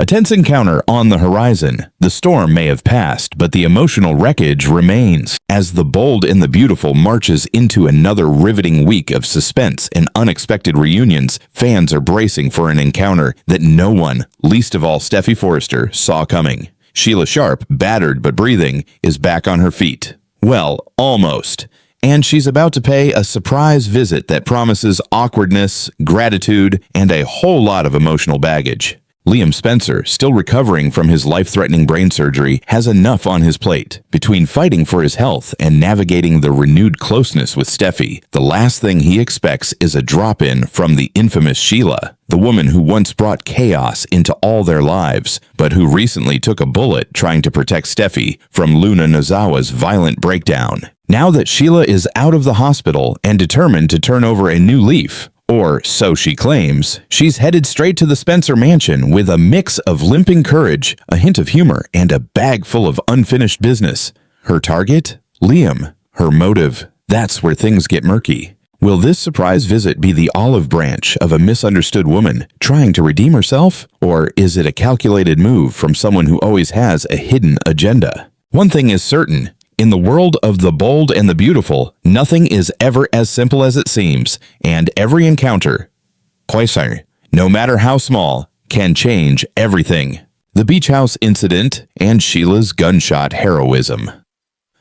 A tense encounter on the horizon. The storm may have passed, but the emotional wreckage remains. As the bold and the beautiful marches into another riveting week of suspense and unexpected reunions, fans are bracing for an encounter that no one, least of all Steffy Forrester, saw coming. Sheila Sharp, battered but breathing, is back on her feet. Well, almost. And she's about to pay a surprise visit that promises awkwardness, gratitude, and a whole lot of emotional baggage. Liam Spencer, still recovering from his life-threatening brain surgery, has enough on his plate. Between fighting for his health and navigating the renewed closeness with Steffy, the last thing he expects is a drop-in from the infamous Sheila, the woman who once brought chaos into all their lives, but who recently took a bullet trying to protect Steffy from Luna Nozawa's violent breakdown. Now that Sheila is out of the hospital and determined to turn over a new leaf, or so she claims, she's headed straight to the Spencer mansion with a mix of limping courage, a hint of humor, and a bag full of unfinished business. Her target? Liam. Her motive? That's where things get murky. Will this surprise visit be the olive branch of a misunderstood woman trying to redeem herself? Or is it a calculated move from someone who always has a hidden agenda? One thing is certain. In the world of the bold and the beautiful, nothing is ever as simple as it seems, and every encounter, no matter how small, can change everything. The beach house incident and Sheila's gunshot heroism.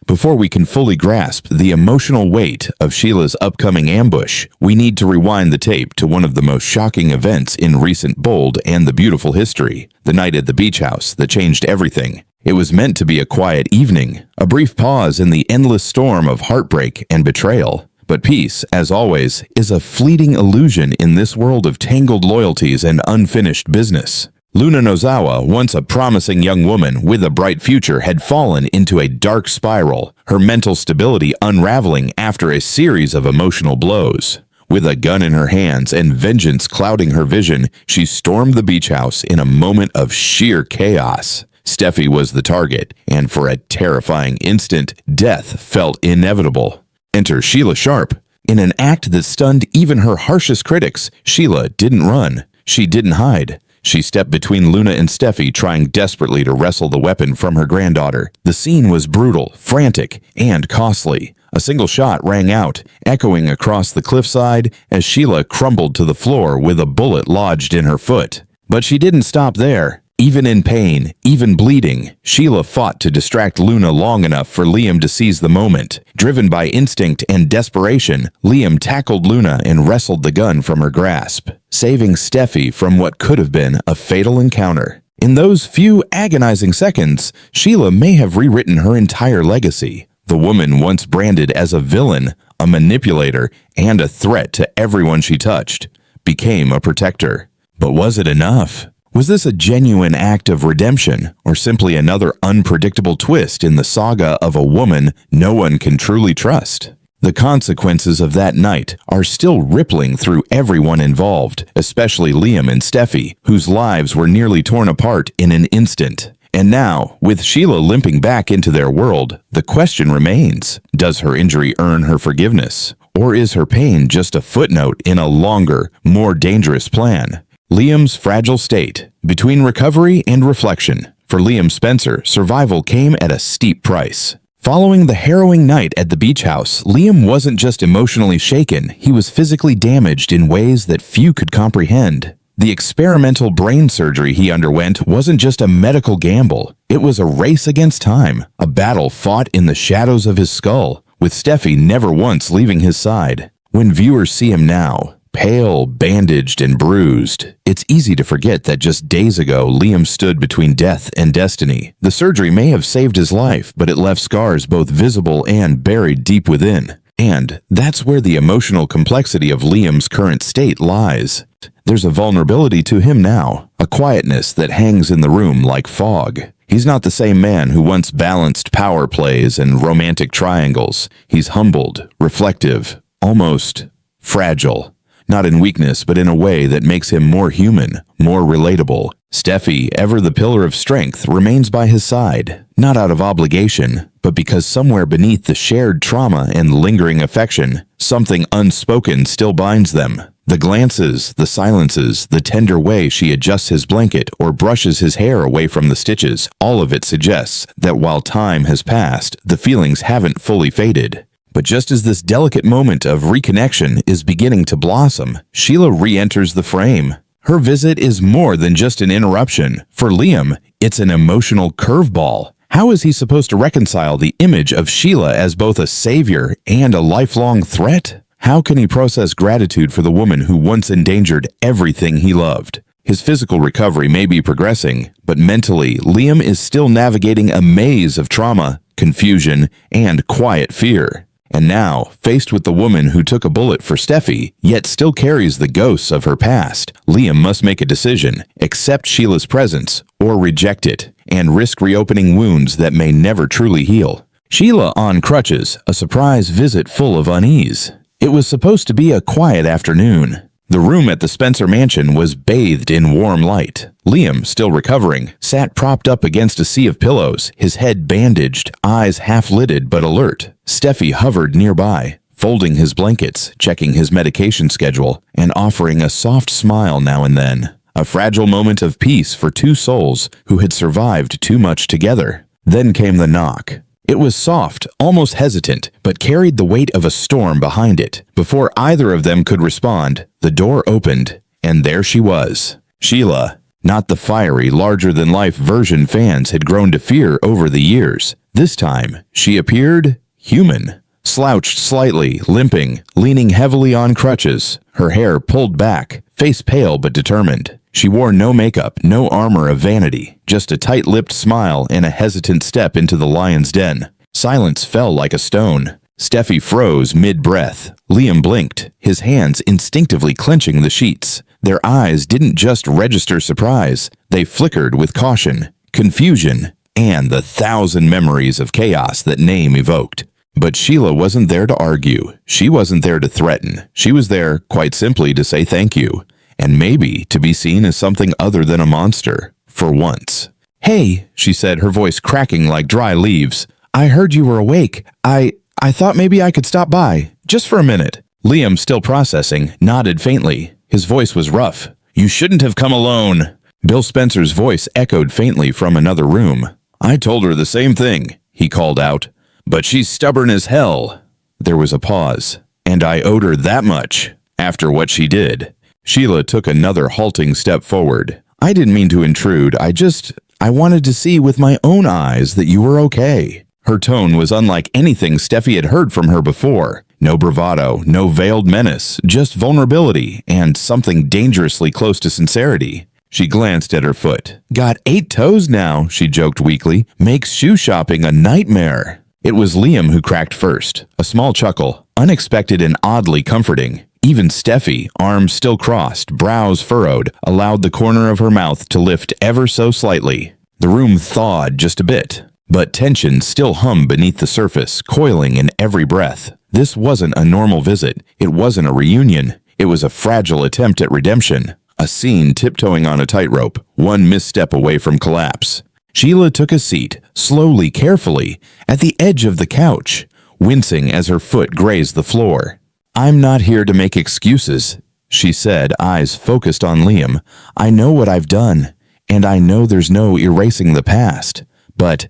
Before we can fully grasp the emotional weight of Sheila's upcoming ambush, we need to rewind the tape to one of the most shocking events in recent Bold and the Beautiful history, the night at the beach house that changed everything. It was meant to be a quiet evening, a brief pause in the endless storm of heartbreak and betrayal. But peace, as always, is a fleeting illusion in this world of tangled loyalties and unfinished business. Luna Nozawa, once a promising young woman with a bright future, had fallen into a dark spiral, her mental stability unraveling after a series of emotional blows. With a gun in her hands and vengeance clouding her vision, she stormed the beach house in a moment of sheer chaos. Steffy was the target, and for a terrifying instant, death felt inevitable. Enter Sheila Sharp. In an act that stunned even her harshest critics, Sheila didn't run. She didn't hide. She stepped between Luna and Steffy, trying desperately to wrestle the weapon from her granddaughter. The scene was brutal, frantic, and costly. A single shot rang out, echoing across the cliffside as Sheila crumbled to the floor with a bullet lodged in her foot. But she didn't stop there. Even in pain, even bleeding, Sheila fought to distract Luna long enough for Liam to seize the moment. Driven by instinct and desperation, Liam tackled Luna and wrestled the gun from her grasp, saving Steffy from what could have been a fatal encounter. In those few agonizing seconds, Sheila may have rewritten her entire legacy. The woman once branded as a villain, a manipulator, and a threat to everyone she touched, became a protector. But was it enough? Was this a genuine act of redemption, or simply another unpredictable twist in the saga of a woman no one can truly trust? The consequences of that night are still rippling through everyone involved, especially Liam and Steffy, whose lives were nearly torn apart in an instant. And now, with Sheila limping back into their world, the question remains, does her injury earn her forgiveness? Or is her pain just a footnote in a longer, more dangerous plan? Liam's fragile state. Between recovery and reflection, for Liam Spencer, survival came at a steep price. Following the harrowing night at the beach house, Liam wasn't just emotionally shaken, he was physically damaged in ways that few could comprehend. The experimental brain surgery he underwent wasn't just a medical gamble, it was a race against time, a battle fought in the shadows of his skull, with Steffy never once leaving his side. When viewers see him now, pale, bandaged, and bruised, it's easy to forget that just days ago Liam stood between death and destiny. The surgery may have saved his life, but it left scars both visible and buried deep within. And that's where the emotional complexity of Liam's current state lies. There's a vulnerability to him now, a quietness that hangs in the room like fog. He's not the same man who once balanced power plays and romantic triangles. He's humbled, reflective, almost fragile. Not in weakness, but in a way that makes him more human, more relatable. Steffy, ever the pillar of strength, remains by his side, not out of obligation, but because somewhere beneath the shared trauma and lingering affection, something unspoken still binds them. The glances, the silences, the tender way she adjusts his blanket or brushes his hair away from the stitches, all of it suggests that while time has passed, the feelings haven't fully faded. But just as this delicate moment of reconnection is beginning to blossom, Sheila re-enters the frame. Her visit is more than just an interruption. For Liam, it's an emotional curveball. How is he supposed to reconcile the image of Sheila as both a savior and a lifelong threat? How can he process gratitude for the woman who once endangered everything he loved? His physical recovery may be progressing, but mentally, Liam is still navigating a maze of trauma, confusion, and quiet fear. And now, faced with the woman who took a bullet for Steffy, yet still carries the ghosts of her past, Liam must make a decision, accept Sheila's presence, or reject it, and risk reopening wounds that may never truly heal. Sheila on crutches, a surprise visit full of unease. It was supposed to be a quiet afternoon. The room at the Spencer mansion was bathed in warm light. Liam, still recovering, sat propped up against a sea of pillows, his head bandaged, eyes half-lidded but alert. Steffy hovered nearby, folding his blankets, checking his medication schedule, and offering a soft smile now and then. A fragile moment of peace for two souls who had survived too much together. Then came the knock. It was soft, almost hesitant, but carried the weight of a storm behind it. Before either of them could respond, the door opened, and there she was. Sheila, not the fiery, larger-than-life version fans had grown to fear over the years. This time, she appeared human. Slouched slightly, limping, leaning heavily on crutches, her hair pulled back, face pale but determined. She wore no makeup, no armor of vanity, just a tight-lipped smile and a hesitant step into the lion's den. Silence fell like a stone. Steffy froze mid-breath. Liam blinked, his hands instinctively clenching the sheets. Their eyes didn't just register surprise, they flickered with caution, confusion, and the 1,000 memories of chaos that name evoked. But Sheila wasn't there to argue. She wasn't there to threaten. She was there, quite simply, to say thank you. And maybe to be seen as something other than a monster, for once. "Hey," she said, her voice cracking like dry leaves. "I heard you were awake. I thought maybe I could stop by, just for a minute." Liam, still processing, nodded faintly. His voice was rough. "You shouldn't have come alone." Bill Spencer's voice echoed faintly from another room. "I told her the same thing," he called out. "But she's stubborn as hell." There was a pause. "And I owed her that much, after what she did." Sheila took another halting step forward. "I didn't mean to intrude. I wanted to see with my own eyes that you were okay." Her tone was unlike anything Steffy had heard from her before. No bravado, no veiled menace, just vulnerability and something dangerously close to sincerity. She glanced at her foot. "Got 8 toes now," she joked weakly. "Makes shoe shopping a nightmare." It was Liam who cracked first, a small chuckle, unexpected and oddly comforting. Even Steffy, arms still crossed, brows furrowed, allowed the corner of her mouth to lift ever so slightly. The room thawed just a bit, but tension still hummed beneath the surface, coiling in every breath. This wasn't a normal visit. It wasn't a reunion. It was a fragile attempt at redemption. A scene tiptoeing on a tightrope, one misstep away from collapse. Sheila took a seat, slowly, carefully, at the edge of the couch, wincing as her foot grazed the floor. "I'm not here to make excuses," she said, eyes focused on Liam. "I know what I've done, and I know there's no erasing the past. But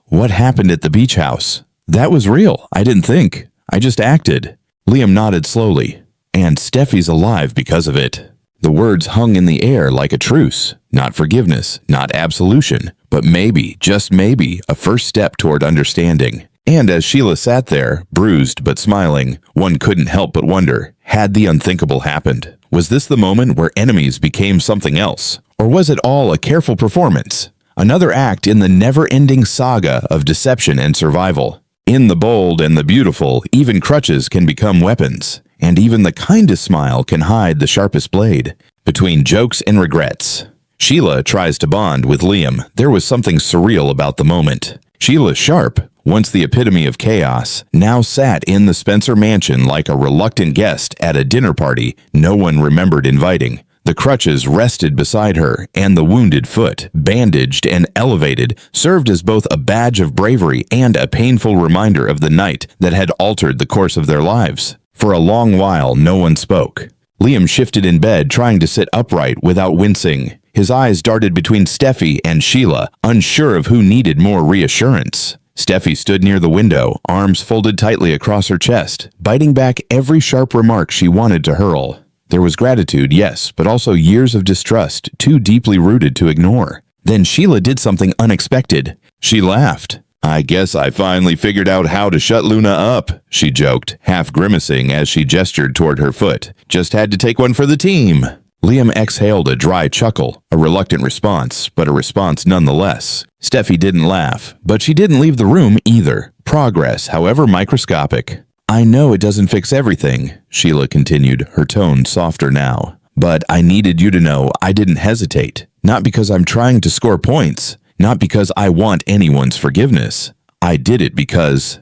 what happened at the beach house? That was real. I didn't think. I just acted." Liam nodded slowly. "And Steffi's alive because of it." The words hung in the air like a truce. Not forgiveness, not absolution, but maybe, just maybe, a first step toward understanding. And as Sheila sat there, bruised but smiling, one couldn't help but wonder, had the unthinkable happened? Was this the moment where enemies became something else? Or was it all a careful performance? Another act in the never-ending saga of deception and survival. In the bold and the beautiful, even crutches can become weapons. And even the kindest smile can hide the sharpest blade. Between jokes and regrets, Sheila tries to bond with Liam. There was something surreal about the moment. Sheila Sharp, once the epitome of chaos, now sat in the Spencer mansion like a reluctant guest at a dinner party no one remembered inviting. The crutches rested beside her, and the wounded foot, bandaged and elevated, served as both a badge of bravery and a painful reminder of the night that had altered the course of their lives. For a long while, no one spoke. Liam shifted in bed, trying to sit upright without wincing. His eyes darted between Steffy and Sheila, unsure of who needed more reassurance. Steffy stood near the window, arms folded tightly across her chest, biting back every sharp remark she wanted to hurl. There was gratitude, yes, but also years of distrust, too deeply rooted to ignore. Then Sheila did something unexpected. She laughed. "I guess I finally figured out how to shut Luna up," she joked, half grimacing as she gestured toward her foot. "Just had to take one for the team." Liam exhaled a dry chuckle, a reluctant response, but a response nonetheless. Steffy didn't laugh, but she didn't leave the room either. Progress, however microscopic. "I know it doesn't fix everything," Sheila continued, her tone softer now. "But I needed you to know I didn't hesitate. Not because I'm trying to score points. Not because I want anyone's forgiveness. I did it because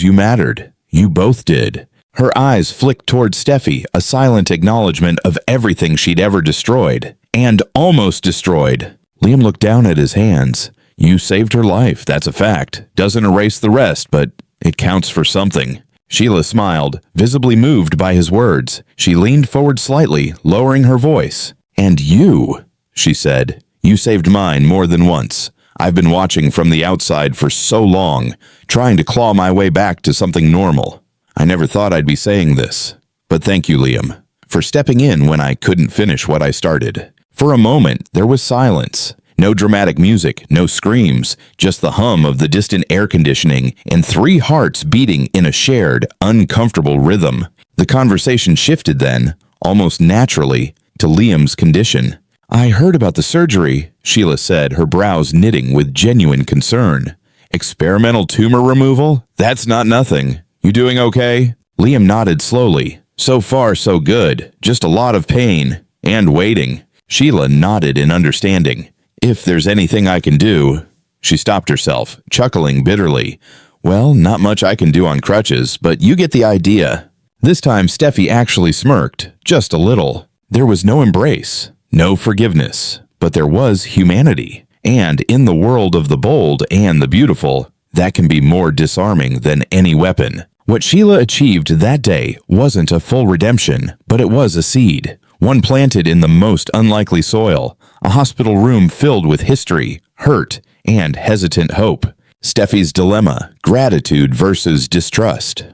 you mattered. You both did." Her eyes flicked toward Steffy, a silent acknowledgement of everything she'd ever destroyed. And almost destroyed. Liam looked down at his hands. "You saved her life, that's a fact. Doesn't erase the rest, but it counts for something." Sheila smiled, visibly moved by his words. She leaned forward slightly, lowering her voice. "And you," she said. "You saved mine more than once. I've been watching from the outside for so long, trying to claw my way back to something normal. I never thought I'd be saying this. But thank you, Liam, for stepping in when I couldn't finish what I started." For a moment, there was silence. No dramatic music, no screams, just the hum of the distant air conditioning and 3 hearts beating in a shared, uncomfortable rhythm. The conversation shifted then, almost naturally, to Liam's condition. "I heard about the surgery," Sheila said, her brows knitting with genuine concern. "Experimental tumor removal? That's not nothing. You doing okay?" Liam nodded slowly. "So far, so good. Just a lot of pain. And waiting." Sheila nodded in understanding. "If there's anything I can do..." She stopped herself, chuckling bitterly. "Well, not much I can do on crutches, but you get the idea." This time Steffy actually smirked, just a little. There was no embrace. No forgiveness, but there was humanity. And in the world of the bold and the beautiful, that can be more disarming than any weapon. What Sheila achieved that day wasn't a full redemption, but it was a seed. One planted in the most unlikely soil, a hospital room filled with history, hurt, and hesitant hope. Steffy's dilemma, gratitude versus distrust.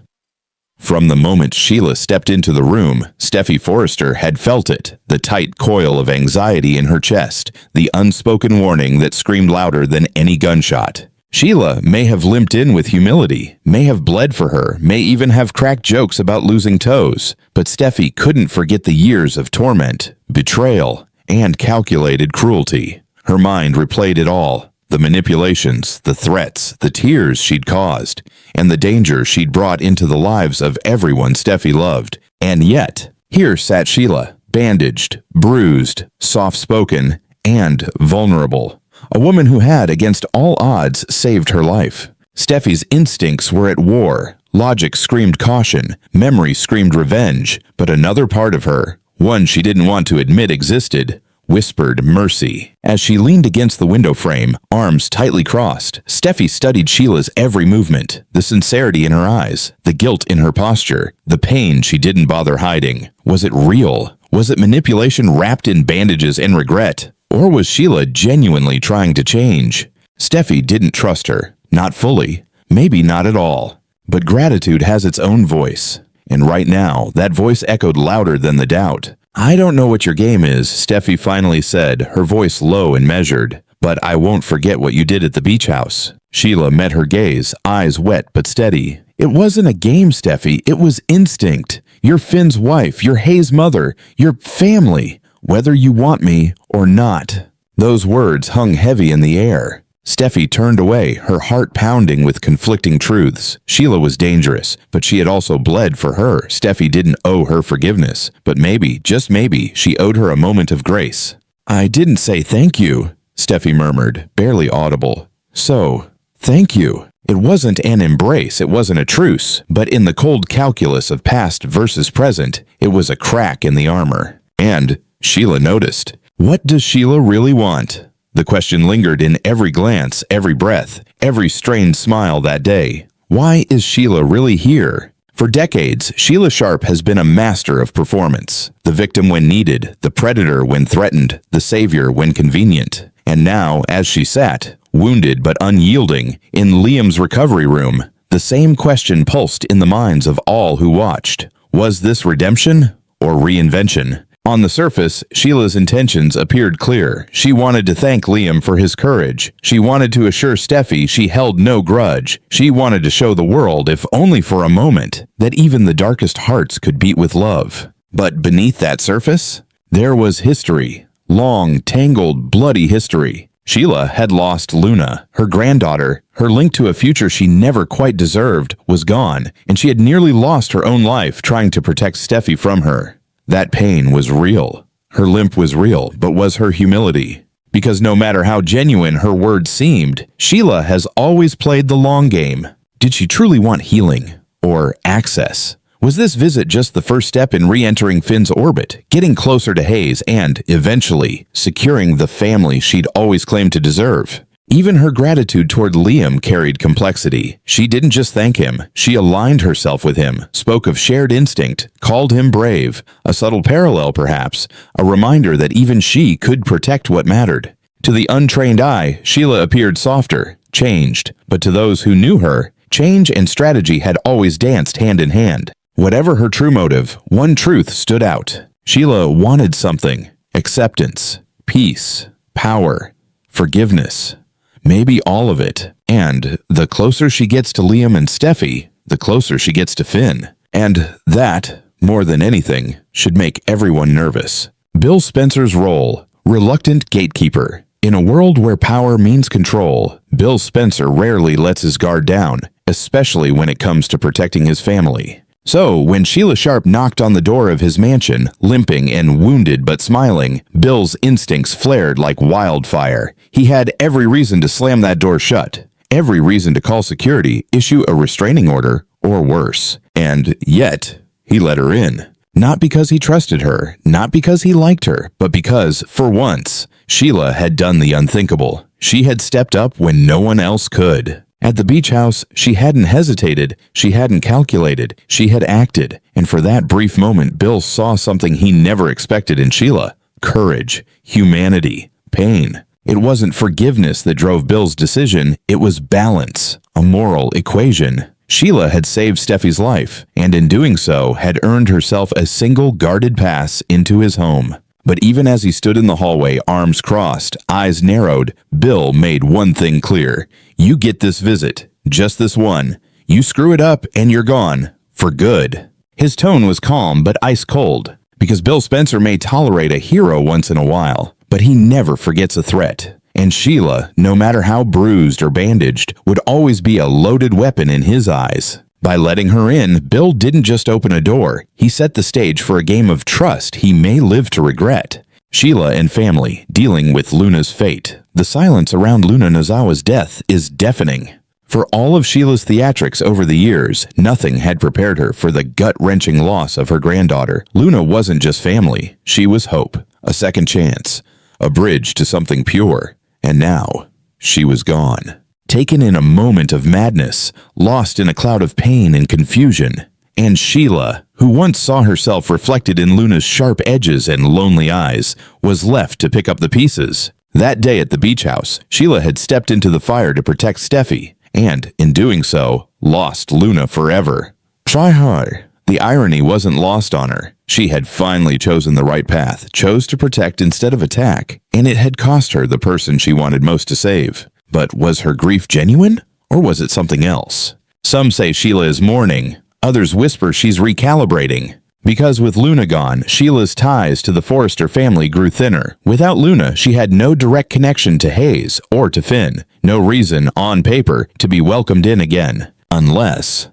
From the moment Sheila stepped into the room, Steffy Forrester had felt it, the tight coil of anxiety in her chest, the unspoken warning that screamed louder than any gunshot. Sheila may have limped in with humility, may have bled for her, may even have cracked jokes about losing toes, but Steffy couldn't forget the years of torment, betrayal, and calculated cruelty. Her mind replayed it all. The manipulations, the threats, the tears she'd caused, and the danger she'd brought into the lives of everyone Steffy loved. And yet, here sat Sheila, bandaged, bruised, soft-spoken, and vulnerable. A woman who had, against all odds, saved her life. Steffy's instincts were at war. Logic screamed caution. Memory screamed revenge. But another part of her, one she didn't want to admit existed, whispered mercy. As she leaned against the window frame, arms tightly crossed, Steffy studied Sheila's every movement, the sincerity in her eyes, the guilt in her posture, the pain she didn't bother hiding. Was it real? Was it manipulation wrapped in bandages and regret? Or was Sheila genuinely trying to change? Steffy didn't trust her. Not fully. Maybe not at all. But gratitude has its own voice. And right now, that voice echoed louder than the doubt. "I don't know what your game is," Steffy finally said, her voice low and measured. "But I won't forget what you did at the beach house." Sheila met her gaze, eyes wet but steady. "It wasn't a game, Steffy. It was instinct. You're Finn's wife, you're Hayes' mother, you're family, whether you want me or not." Those words hung heavy in the air. Steffy turned away, her heart pounding with conflicting truths. Sheila was dangerous, but she had also bled for her. Steffy didn't owe her forgiveness, but maybe, just maybe, she owed her a moment of grace. "I didn't say thank you," Steffy murmured, barely audible. "So, thank you." It wasn't an embrace, it wasn't a truce, but in the cold calculus of past versus present, it was a crack in the armor. And Sheila noticed. What does Sheila really want? The question lingered in every glance, every breath, every strained smile that day. Why is Sheila really here? For decades, Sheila Sharp has been a master of performance. The victim when needed, the predator when threatened, the savior when convenient. And now, as she sat, wounded but unyielding, in Liam's recovery room, the same question pulsed in the minds of all who watched. Was this redemption or reinvention? On the surface, Sheila's intentions appeared clear. She wanted to thank Liam for his courage. She wanted to assure Steffy she held no grudge. She wanted to show the world, if only for a moment, that even the darkest hearts could beat with love. But beneath that surface, there was history. Long, tangled, bloody history. Sheila had lost Luna, her granddaughter. Her link to a future she never quite deserved was gone, and she had nearly lost her own life trying to protect Steffy from her. That pain was real. Her limp was real, but was her humility. Because no matter how genuine her words seemed, Sheila has always played the long game. Did she truly want healing or access? Was this visit just the first step in re-entering Finn's orbit, getting closer to Hayes, and, eventually, securing the family she'd always claimed to deserve? Even her gratitude toward Liam carried complexity. She didn't just thank him, she aligned herself with him, spoke of shared instinct, called him brave, a subtle parallel perhaps, a reminder that even she could protect what mattered. To the untrained eye, Sheila appeared softer, changed, but to those who knew her, change and strategy had always danced hand in hand. Whatever her true motive, one truth stood out. Sheila wanted something: acceptance, peace, power, forgiveness. Maybe all of it. And the closer she gets to Liam and Steffy, the closer she gets to Finn. And that, more than anything, should make everyone nervous. Bill Spencer's role: reluctant gatekeeper. In a world where power means control, Bill Spencer rarely lets his guard down, especially when it comes to protecting his family. So, when Sheila Sharp knocked on the door of his mansion, limping and wounded but smiling, Bill's instincts flared like wildfire. He had every reason to slam that door shut, every reason to call security, issue a restraining order, or worse. And yet, he let her in. Not because he trusted her, not because he liked her, but because, for once, Sheila had done the unthinkable. She had stepped up when no one else could. At the beach house, she hadn't hesitated, she hadn't calculated, she had acted. And for that brief moment, Bill saw something he never expected in Sheila: courage, humanity, pain. It wasn't forgiveness that drove Bill's decision, it was balance, a moral equation. Sheila had saved Steffy's life, and in doing so, had earned herself a single guarded pass into his home. But even as he stood in the hallway, arms crossed, eyes narrowed, Bill made one thing clear: you get this visit, just this one. You screw it up and you're gone, for good. His tone was calm but ice cold, because Bill Spencer may tolerate a hero once in a while, but he never forgets a threat. And Sheila, no matter how bruised or bandaged, would always be a loaded weapon in his eyes. By letting her in, Bill didn't just open a door, he set the stage for a game of trust he may live to regret. Sheila and family, dealing with Luna's fate. The silence around Luna Nozawa's death is deafening. For all of Sheila's theatrics over the years, nothing had prepared her for the gut-wrenching loss of her granddaughter. Luna wasn't just family, she was hope, a second chance, a bridge to something pure. And now, she was gone. Taken in a moment of madness, lost in a cloud of pain and confusion. And Sheila, who once saw herself reflected in Luna's sharp edges and lonely eyes, was left to pick up the pieces. That day at the beach house, Sheila had stepped into the fire to protect Steffy, and, in doing so, lost Luna forever. Try hard. The irony wasn't lost on her. She had finally chosen the right path, chose to protect instead of attack, and it had cost her the person she wanted most to save. But was her grief genuine, or was it something else? Some say Sheila is mourning, others whisper she's recalibrating. Because with Luna gone, Sheila's ties to the Forrester family grew thinner. Without Luna, she had no direct connection to Hayes or to Finn, no reason, on paper, to be welcomed in again. Unless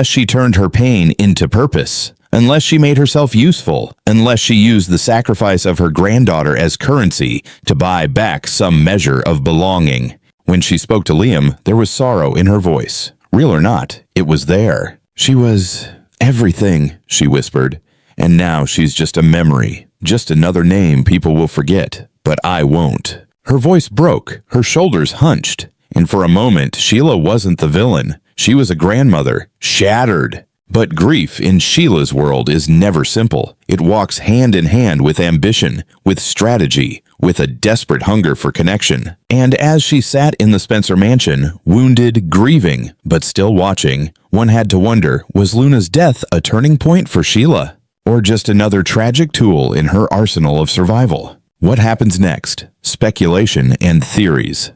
she turned her pain into purpose. Unless she made herself useful, unless she used the sacrifice of her granddaughter as currency to buy back some measure of belonging. When she spoke to Liam, there was sorrow in her voice. Real or not, it was there. She was everything, she whispered, and now she's just a memory, just another name people will forget, but I won't. Her voice broke, her shoulders hunched, and for a moment, Sheila wasn't the villain. She was a grandmother, shattered. But grief in Sheila's world is never simple. It walks hand in hand with ambition, with strategy, with a desperate hunger for connection. And as she sat in the Spencer mansion, wounded, grieving, but still watching, one had to wonder, was Luna's death a turning point for Sheila? Or just another tragic tool in her arsenal of survival? What happens next? Speculation and theories.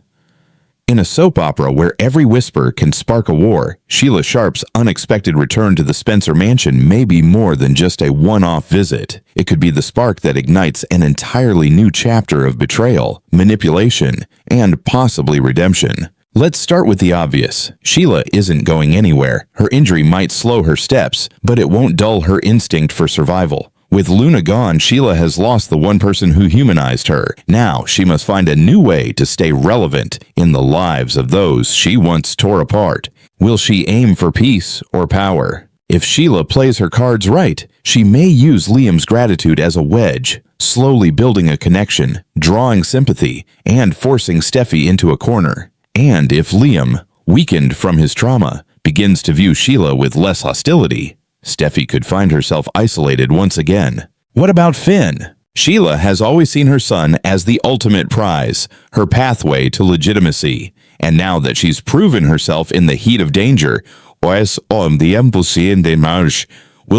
In a soap opera where every whisper can spark a war, Sheila Sharp's unexpected return to the Spencer mansion may be more than just a one-off visit. It could be the spark that ignites an entirely new chapter of betrayal, manipulation, and possibly redemption. Let's start with the obvious. Sheila isn't going anywhere. Her injury might slow her steps, but it won't dull her instinct for survival. With Luna gone, Sheila has lost the one person who humanized her. Now she must find a new way to stay relevant in the lives of those she once tore apart. Will she aim for peace or power? If Sheila plays her cards right, she may use Liam's gratitude as a wedge, slowly building a connection, drawing sympathy, and forcing Steffy into a corner. And if Liam, weakened from his trauma, begins to view Sheila with less hostility, Steffy could find herself isolated once again. What about Finn? Sheila has always seen her son as the ultimate prize, her pathway to legitimacy. And now that she's proven herself in the heat of danger, will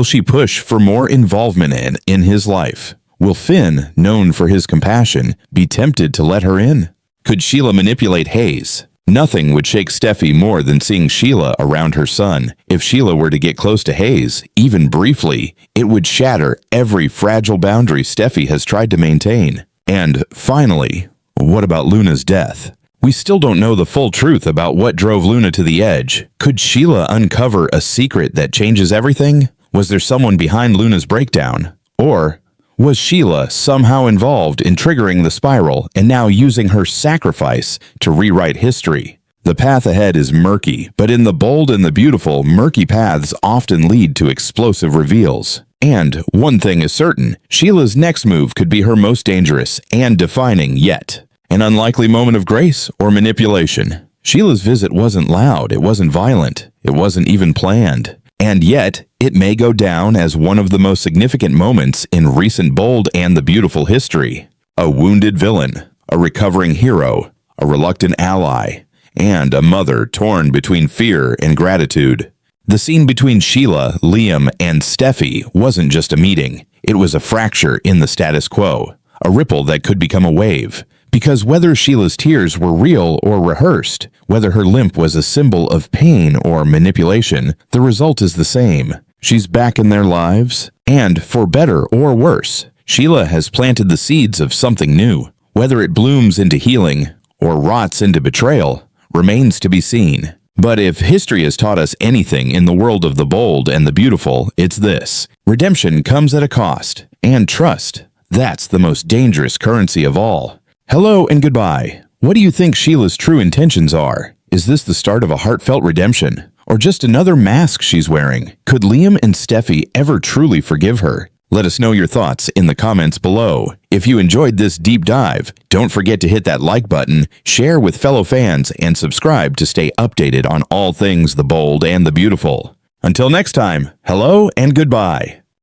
she push for more involvement in his life? Will Finn, known for his compassion, be tempted to let her in? Could Sheila manipulate Hayes? Nothing would shake Steffy more than seeing Sheila around her son. If Sheila were to get close to Hayes, even briefly, it would shatter every fragile boundary Steffy has tried to maintain. And finally, what about Luna's death? We still don't know the full truth about what drove Luna to the edge. Could Sheila uncover a secret that changes everything? Was there someone behind Luna's breakdown? Or was Sheila somehow involved in triggering the spiral and now using her sacrifice to rewrite history? The path ahead is murky, but in The Bold and the Beautiful, murky paths often lead to explosive reveals. And one thing is certain, Sheila's next move could be her most dangerous and defining yet. An unlikely moment of grace or manipulation. Sheila's visit wasn't loud, it wasn't violent, it wasn't even planned. And yet, it may go down as one of the most significant moments in recent Bold and the Beautiful history. A wounded villain, a recovering hero, a reluctant ally, and a mother torn between fear and gratitude. The scene between Sheila, Liam, and Steffy wasn't just a meeting. It was a fracture in the status quo, a ripple that could become a wave. Because whether Sheila's tears were real or rehearsed, whether her limp was a symbol of pain or manipulation, the result is the same. She's back in their lives, and for better or worse, Sheila has planted the seeds of something new. Whether it blooms into healing or rots into betrayal remains to be seen. But if history has taught us anything in the world of the bold and the beautiful, it's this. Redemption comes at a cost, and trust, that's the most dangerous currency of all. Hello and goodbye. What do you think Sheila's true intentions are? Is this the start of a heartfelt redemption? Or just another mask she's wearing? Could Liam and Steffy ever truly forgive her? Let us know your thoughts in the comments below. If you enjoyed this deep dive, don't forget to hit that like button, share with fellow fans, and subscribe to stay updated on all things the bold and the beautiful. Until next time, hello and goodbye.